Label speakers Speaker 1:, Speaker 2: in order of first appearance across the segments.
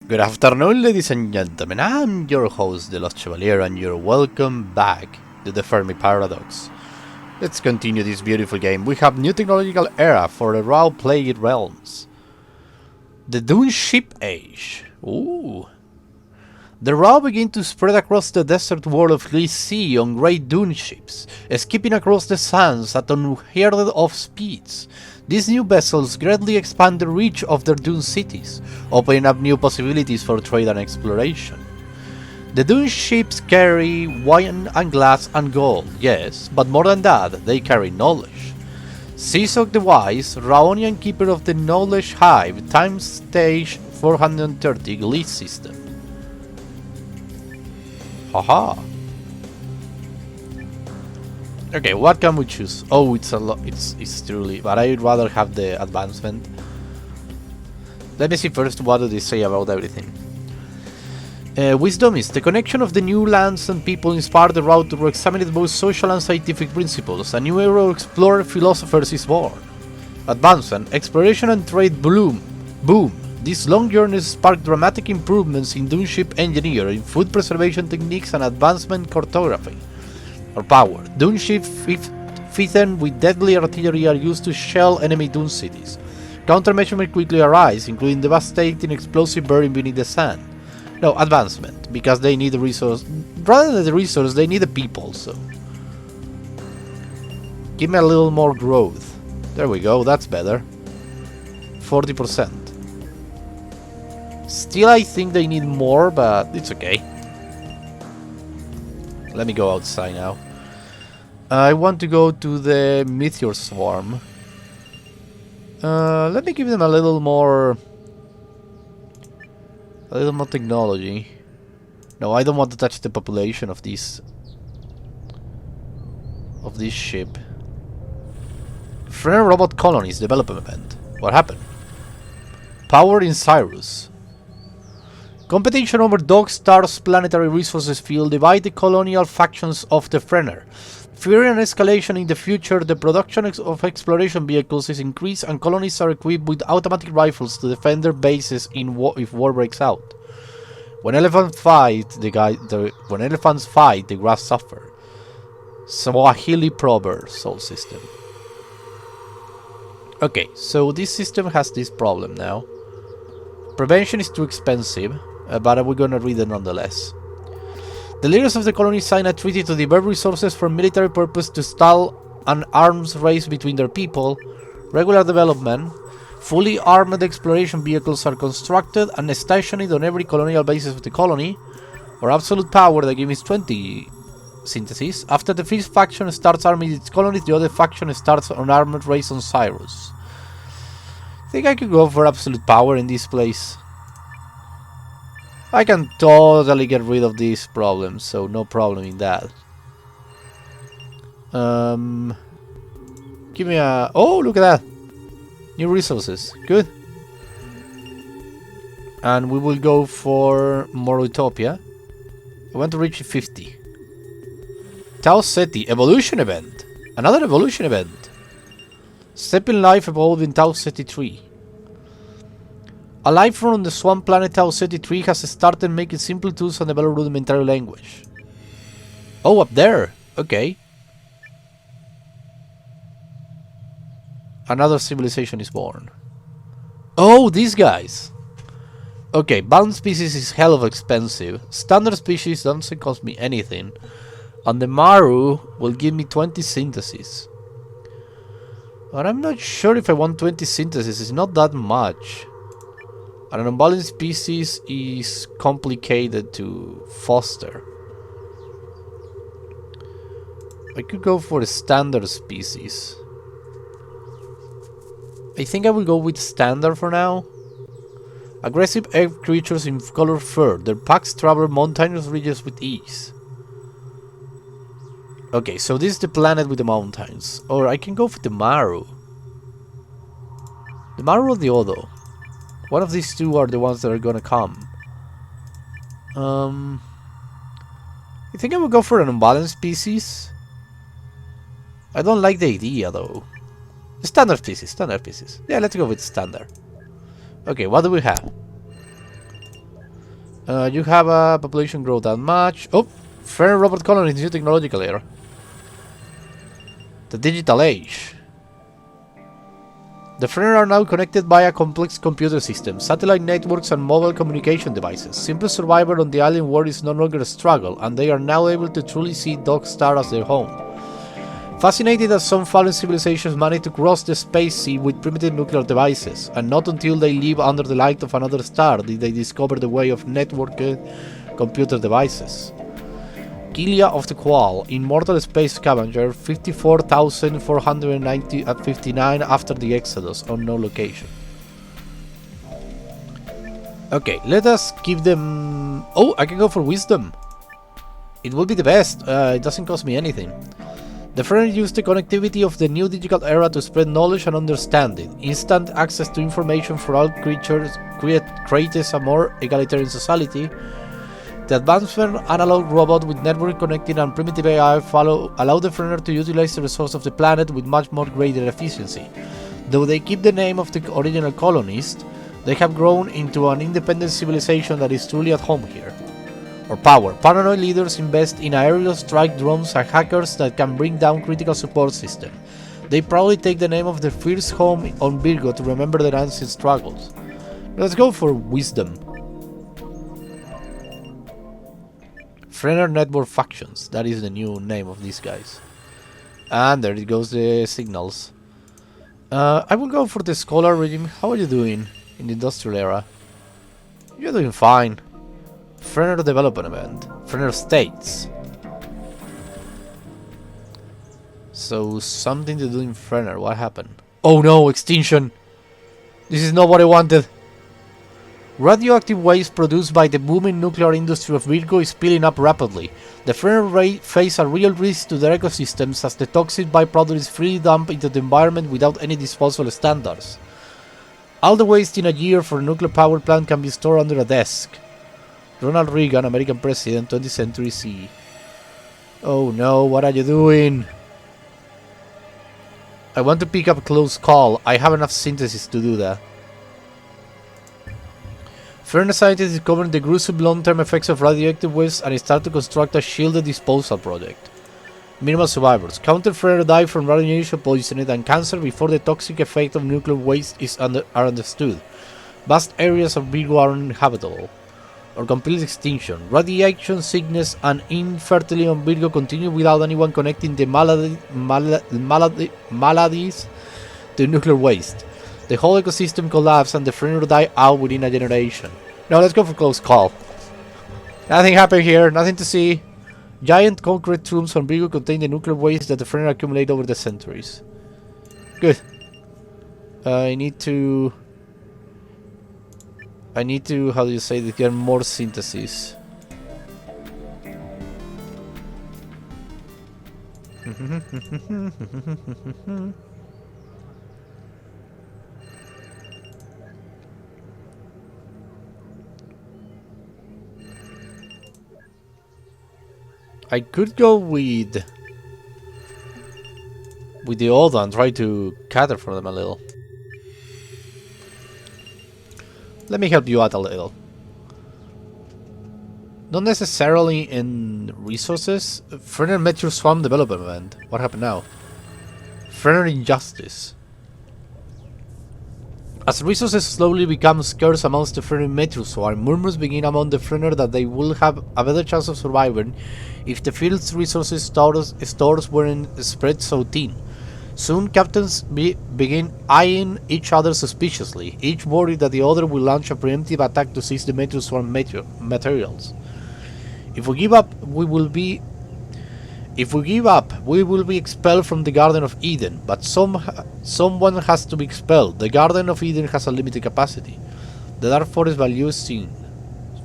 Speaker 1: Good afternoon, ladies and gentlemen. I'm your host, the Lost Chevalier, and you're welcome back to the Fermi Paradox. Let's continue this beautiful game. We have new technological era for the raw-plagued realms. The Dune Ship Age. Ooh. The Raw begin to spread across the desert world of Lee Sea on great dune ships, skipping across the sands at unheard of speeds. These new vessels greatly expand the reach of their dune cities, opening up new possibilities for trade and exploration. The dune ships carry wine and glass and gold, yes, but more than that, they carry knowledge. Seasok the Wise, Raonian keeper of the Knowledge Hive, time stage 430 Gliss system. Haha. Okay, what can we choose? Oh, it's a lot. It's truly, but I'd rather have the advancement. Let me see first what do they say about everything. Wisdom is the connection of the new lands and people inspired the route to re-examine both social and scientific principles. A new era of explorer philosophers is born. Advancement, exploration and trade boom. These long journeys spark dramatic improvements in dune ship engineering, food preservation techniques, and advancement cartography. Or power. Dune ships fitted with deadly artillery are used to shell enemy dune cities. Countermeasures quickly arise, including devastating explosive burning beneath the sand. No, advancement, because they need the resource. Rather than the resource, they need the people, so. Give me a little more growth. There we go, that's better. 40%. Still, I think they need more, but it's okay. Let me go outside now. I want to go to the meteor swarm. Let me give them a little more technology. No, I don't want to touch the population of this ship. Frenner robot colonies development event. What happened? Power in Cyrus. Competition over Dog Star's planetary resources field divide the colonial factions of the Frenner. Fearing an escalation in the future, the production of exploration vehicles is increased and colonies are equipped with automatic rifles to defend their bases if war breaks out. When elephants fight, the grass suffer. Swahili proverb soul system. Okay, so this system has this problem now. Prevention is too expensive. But we're gonna read it nonetheless. The leaders of the colony signed a treaty to divert resources for military purpose to stall an arms race between their people. Regular development. Fully armed exploration vehicles are constructed and stationed on every colonial basis of the colony. Or absolute power that gives 20 synthesis. After the first faction starts arming its colonies, the other faction starts an armed race on Cyrus. I think I could go for absolute power in this place. I can totally get rid of these problems, so no problem in that. Give me a... Oh, look at that! New resources. Good. And we will go for more Utopia. I want to reach 50. Tau Ceti. Evolution event. Another evolution event. Step in life evolved in Tau Ceti 3. A life from the swamp planet Tau Ceti 3 has started making simple tools and developed rudimentary language. Oh, up there! Okay. Another civilization is born. Oh, these guys! Okay, bound species is hell of expensive. Standard species doesn't cost me anything. And the Maru will give me 20 synthesis. But I'm not sure if I want 20 synthesis, it's not that much. And an unbalanced species is complicated to foster. I could go for a standard species. I think I will go with standard for now. Aggressive earth creatures in color fur. Their packs travel mountainous regions with ease. Okay, so this is the planet with the mountains. Or I can go for the Maru. The Maru or the Odo? One of these two are the ones that are gonna come. I think I will go for an unbalanced species. I don't like the idea though. Standard species. Yeah, let's go with standard. Okay, what do we have? You have a population growth unmatched. Oh, fair robot colony in the new technological era. The digital age. The frenner are now connected by a complex computer system, satellite networks and mobile communication devices. Simple survival on the alien world is no longer a struggle, and they are now able to truly see Dog Star as their home. Fascinated that some fallen civilizations managed to cross the space sea with primitive nuclear devices, and not until they live under the light of another star did they discover the way of networked computer devices. Gilia of the Qual, Immortal Space Scavenger, 54,490 at 59 after the Exodus, on no location. Okay, let us give them... Oh, I can go for Wisdom. It will be the best, it doesn't cost me anything. The Frenner used the connectivity of the new digital era to spread knowledge and understanding. Instant access to information for all creatures creates a more egalitarian society. The advancement analog robot with network connected and primitive AI allow the Frenner to utilize the resources of the planet with much more greater efficiency. Though they keep the name of the original colonists, they have grown into an independent civilization that is truly at home here. Or power. Paranoid leaders invest in aerial strike drones and hackers that can bring down critical support systems. They proudly take the name of their first home on Virgo to remember their ancient struggles. Let's go for Wisdom. Frenner Network Factions, that is the new name of these guys. And there it goes, the signals. I will go for the Scholar regime. How are you doing in the industrial era? You're doing fine. Frenner Development Event. Frenner States. So, something to do in Frenner. What happened? Oh no, Extinction! This is not what I wanted. Radioactive waste produced by the booming nuclear industry of Virgo is piling up rapidly. The Frenner face a real risk to their ecosystems as the toxic byproduct is freely dumped into the environment without any disposal standards. All the waste in a year for a nuclear power plant can be stored under a desk. Ronald Reagan, American President, 20th Century CE. Oh no, what are you doing? I want to pick up a close call. I have enough synthesis to do that. Frenner scientists discovered the gruesome long-term effects of radioactive waste and start to construct a shielded disposal project. Minimal survivors. Counter Frenner die from radiation poisoning and cancer before the toxic effect of nuclear waste are understood. Vast areas of Virgo are uninhabitable. Or complete extinction. Radiation sickness and infertility on Virgo continue without anyone connecting the maladies to nuclear waste. The whole ecosystem collapsed and the Frenner die out within a generation. Now let's go for close call. Nothing happened here, nothing to see. Giant concrete tombs on Virgo contain the nuclear waste that the Frenner accumulate over the centuries. Good. I need to, how do you say, to get more synthesis. I could go with the old one, try to cater for them a little. Let me help you out a little. Not necessarily in resources. Frenner Metro Swarm Development Event. What happened now? Frenner Injustice. As resources slowly become scarce amongst the Frenner Metro Swarm, murmurs begin among the Frenner that they will have a better chance of surviving if the field's resources stores weren't spread so thin. Soon captains begin eyeing each other suspiciously, each worried that the other will launch a preemptive attack to seize the Metro Swarm materials. If we give up, we will be expelled from the Garden of Eden, but someone has to be expelled. The Garden of Eden has a limited capacity. The Dark Forest value is seen.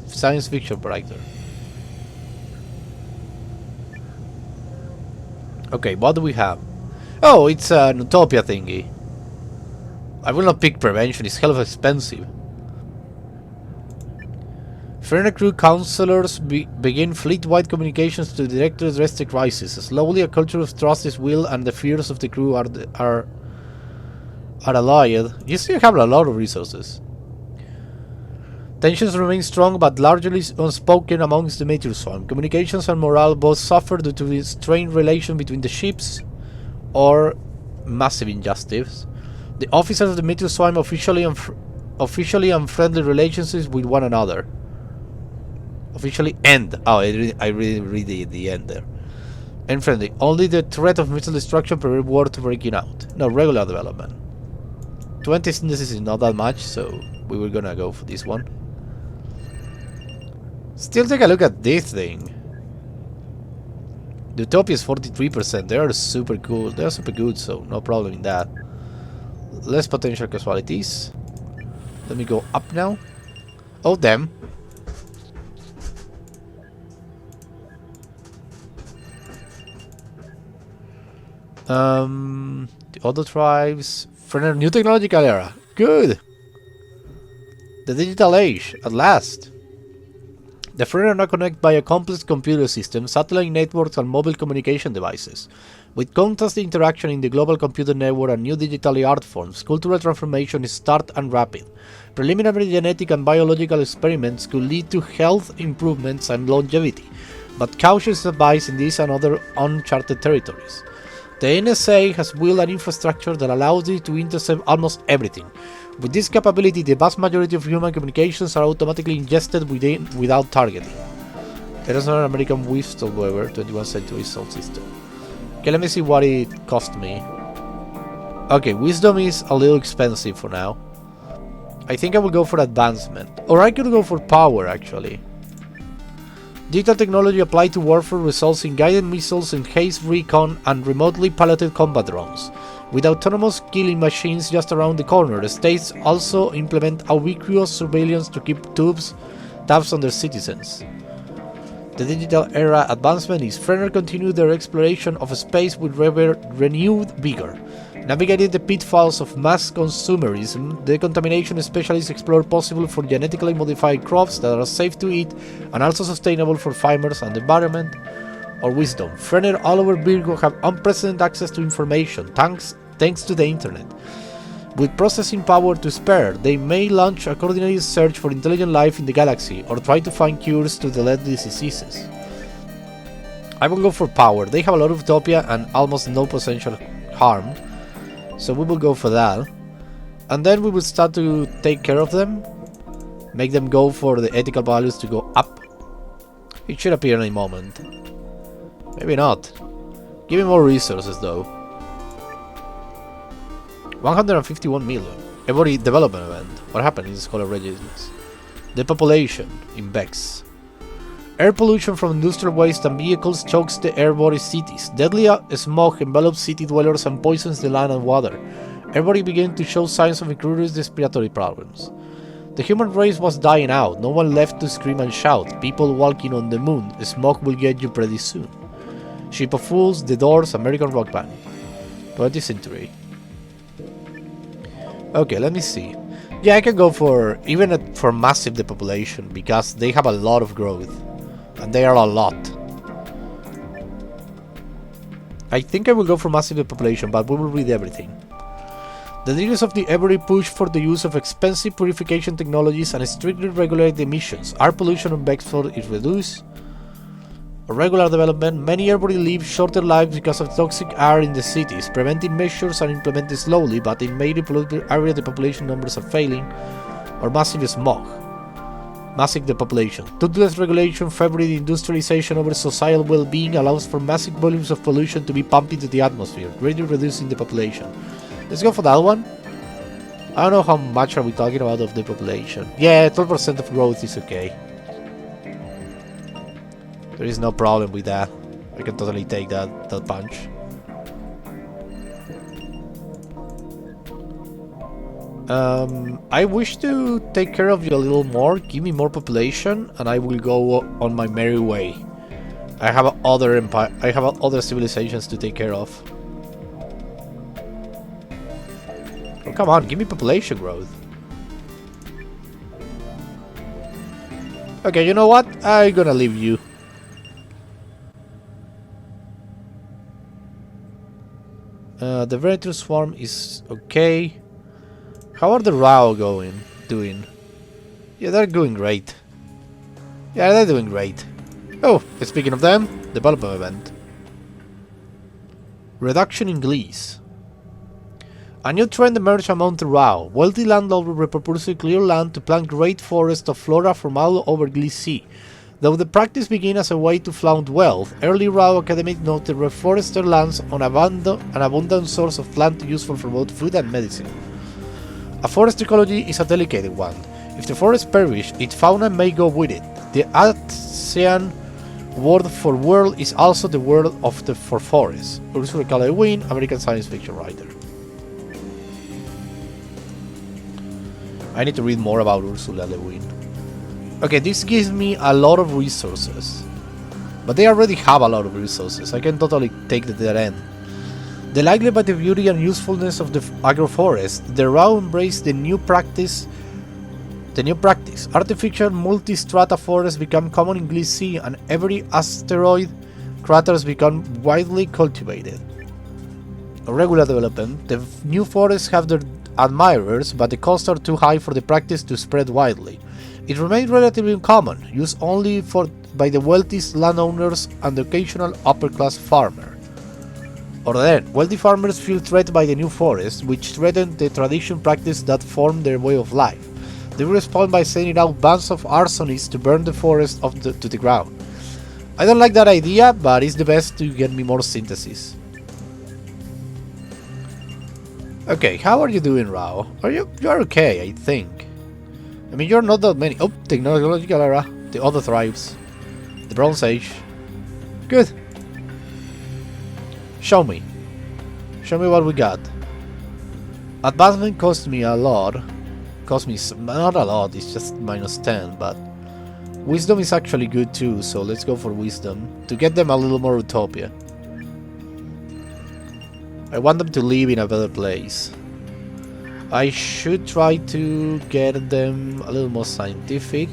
Speaker 1: Science fiction writer. Okay, what do we have? Oh, it's an Utopia thingy. I will not pick prevention, it's hell of expensive. Frenner crew counselors begin fleet-wide communications to directly address the crisis. Slowly, a culture of trust is built, and the fears of the crew are allayed. You still have a lot of resources. Tensions remain strong but largely unspoken amongst the meteor swarm. Communications and morale both suffer due to the strained relation between the ships or massive injustice. The officers of the meteor swarm officially unfriendly relationships with one another. Officially end. Oh, I really read the end there. Unfriendly. Only the threat of missile destruction prevent war to breaking out. No, regular development. 20 synthesis is not that much, so we were gonna go for this one. Still take a look at this thing. The Utopia is 43%. They are super cool. They are super good, so no problem in that. Less potential casualties. Let me go up now. Oh, damn. The other tribes. Frenner, new technological era. Good. The digital age, at last. The Frenner now connect by a complex computer system, satellite networks and mobile communication devices. With constant interaction in the global computer network and new digital art forms, cultural transformation is start and rapid. Preliminary genetic and biological experiments could lead to health improvements and longevity, but cautious advice in these and other uncharted territories. The NSA has built an infrastructure that allows it to intercept almost everything. With this capability, the vast majority of human communications are automatically ingested without targeting. It is an American whistleblower, 21st century sound system. Okay, let me see what it cost me. Okay, wisdom is a little expensive for now. I think I will go for advancement. Or I could go for power, actually. Digital technology applied to warfare results in guided missiles, enhanced recon, and remotely piloted combat drones. With autonomous killing machines just around the corner, the states also implement ubiquitous surveillance to keep tabs on their citizens. The digital era advancement is Frenner continued their exploration of space with renewed vigor. Navigating the pitfalls of mass consumerism, the contamination specialists explore possible for genetically modified crops that are safe to eat and also sustainable for farmers and the environment. Or wisdom. Frenner all over Virgo have unprecedented access to information, thanks to the internet. With processing power to spare, they may launch a coordinated search for intelligent life in the galaxy, or try to find cures to deadly diseases. I will go for power. They have a lot of utopia and almost no potential harm, so we will go for that. And then we will start to take care of them, make them go for the ethical values to go up. It should appear any moment. Maybe not. Give me more resources though. 151 million. Every development event. What happened in Scholar Regiments? The population in Vex. Air pollution from industrial waste and vehicles chokes the airborne cities. Deadly smog envelops city dwellers and poisons the land and water. Everybody began to show signs of increased respiratory problems. The human race was dying out. No one left to scream and shout. People walking on the moon. Smoke will get you pretty soon. Ship of Fools, The Doors, American Rock Band. 20th century. Okay, let me see. Yeah, I can go for for massive depopulation because they have a lot of growth. And they are a lot. I think I will go for massive depopulation, but we will read everything. The leaders of the every push for the use of expensive purification technologies and strictly regulate emissions. Air pollution on Bexford is reduced. Regular development. Many airborne live shorter lives because of toxic air in the cities. Preventive measures are implemented slowly, but in many polluted areas the population numbers are failing. Or massive smog. Massive depopulation. Toothless regulation favoring industrialization over societal well-being allows for massive volumes of pollution to be pumped into the atmosphere, greatly reducing the population. Let's go for that one. I don't know how much are we talking about of the population. Yeah, 12% of growth is okay. There is no problem with that. I can totally take that punch. I wish to take care of you a little more. Give me more population, and I will go on my merry way. I have other empire. I have other civilizations to take care of. Oh, come on, give me population growth. Okay, you know what? I'm gonna leave you. The Venator Swarm is okay. How are the RAO doing? Yeah, they're doing great. Yeah, they're doing great. Oh, speaking of them, development event. Reduction in Glees. A new trend emerged among the Rao. Wealthy landlords repurposing clear land to plant great forests of flora from all over Glee Sea. Though the practice began as a way to flaunt wealth, early Rao academics noted reforested lands an abundant source of plant useful for both food and medicine. A forest ecology is a delicate one. If the forest perish, its fauna may go with it. The Asian word for world is also the word for forest. Ursula K. Le Guin, American science fiction writer. I need to read more about Ursula Le Guin. Okay, this gives me a lot of resources. But they already have a lot of resources. I can totally take the end. Delighted by the beauty and usefulness of the agroforest, the Rao embraced the new practice. Artificial multi-strata forests become common in Glee Sea, and every asteroid craters become widely cultivated. A regular development, the new forests have their admirers, but the costs are too high for the practice to spread widely. It remains relatively uncommon, used only by the wealthiest landowners and the occasional upper-class farmer. Or then, wealthy farmers feel threatened by the new forests, which threaten the traditional practice that formed their way of life. They respond by sending out bands of arsonists to burn the forest to the ground. I don't like that idea, but it's the best to get me more synthesis. Okay, how are you doing, Rao? You're okay, I think. I mean, you're not that many. Oh, technological era. The other tribes. The Bronze Age. Good. Show me. Show me what we got. Advancement cost me a lot. Cost me not a lot, it's just -10, but wisdom is actually good too, so let's go for wisdom to get them a little more utopia. I want them to live in a better place. I should try to get them a little more scientific.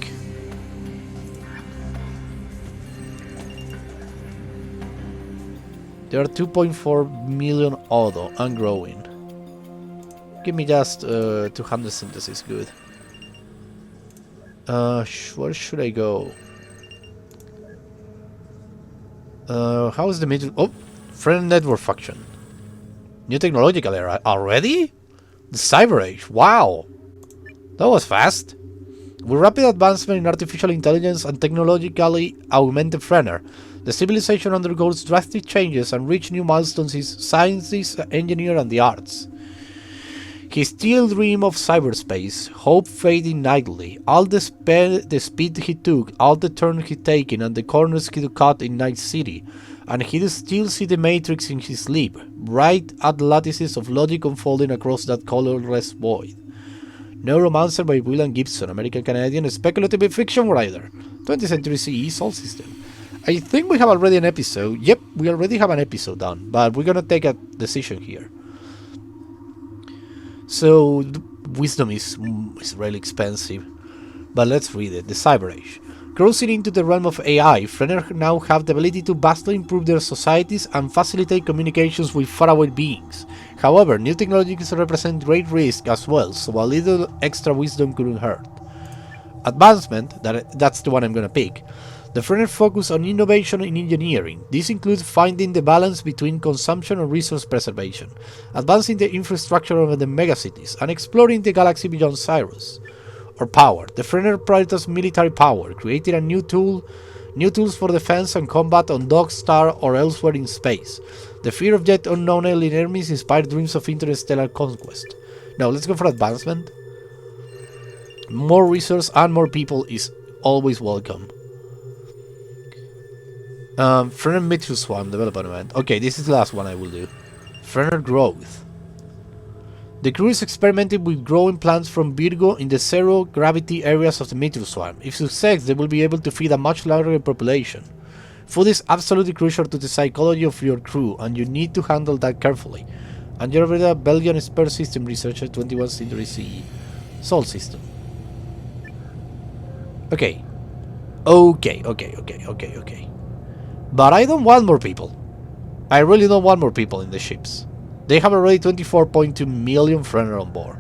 Speaker 1: There are 2.4 million auto and growing. Give me just 200 synthesis, good. Where should I go? How is the middle? Oh, friend network faction. New technological era already? The Cyberage, wow! That was fast. With rapid advancement in artificial intelligence and technologically augmented frenner, the civilization undergoes drastic changes and reach new milestones in sciences, engineering, and the arts. He still dreamed of cyberspace, hope fading nightly. All the speed he took, all the turns he taken, and the corners he cut in Night City, and he still see the matrix in his sleep, right at the lattices of logic unfolding across that colorless void. Neuromancer by William Gibson, American-Canadian speculative fiction writer. 20th Century CE Sol System. I think we have already an episode. Yep, we already have an episode done, but we're gonna take a decision here. So, wisdom is really expensive, but let's read it. The Cyberage. Crossing into the realm of AI, frenner now have the ability to vastly improve their societies and facilitate communications with faraway beings. However, new technologies represent great risk as well, so a little extra wisdom couldn't hurt. Advancement, that's the one I'm gonna pick. The frenner focus on innovation in engineering. This includes finding the balance between consumption and resource preservation, advancing the infrastructure of the megacities, and exploring the galaxy beyond Cyrus. Or power. The frenner prioritizes military power, creating new tools for defense and combat on Dog Star or elsewhere in space. The fear of yet unknown alien enemies inspired dreams of interstellar conquest. Now let's go for advancement. More resource and more people is always welcome. Frenner Mitchell Swarm development. Okay, this is the last one I will do. Frenner growth. The crew is experimenting with growing plants from Virgo in the zero-gravity areas of the Mitchell Swarm. If success, they will be able to feed a much larger population. Food is absolutely crucial to the psychology of your crew, and you need to handle that carefully. And you're a Belgian Spur System researcher, 21st Century CE. Sol System. Okay. Okay. But I don't want more people. I really don't want more people in the ships. They have already 24.2 million frenner on board.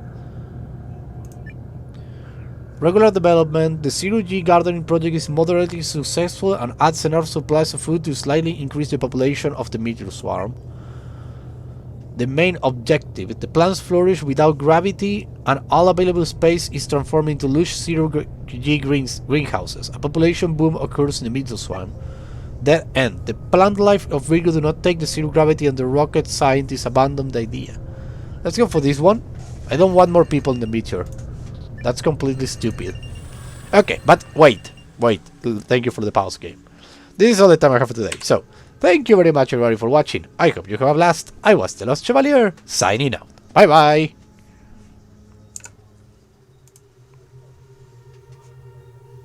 Speaker 1: Regular development, the zero-G gardening project is moderately successful and adds enough supplies of food to slightly increase the population of the meteor swarm. The main objective, the plants flourish without gravity and all available space is transformed into lush zero-G greenhouses. A population boom occurs in the meteor swarm. Dead end. The plant life of Virgo do not take the zero gravity and the rocket scientists abandon the idea. Let's go for this one. I don't want more people in the meteor. That's completely stupid. Okay, but wait. Thank you for the pause game. This is all the time I have for today. So, thank you very much everybody for watching. I hope you have a blast. I was the Lost Chevalier, signing out. Bye bye.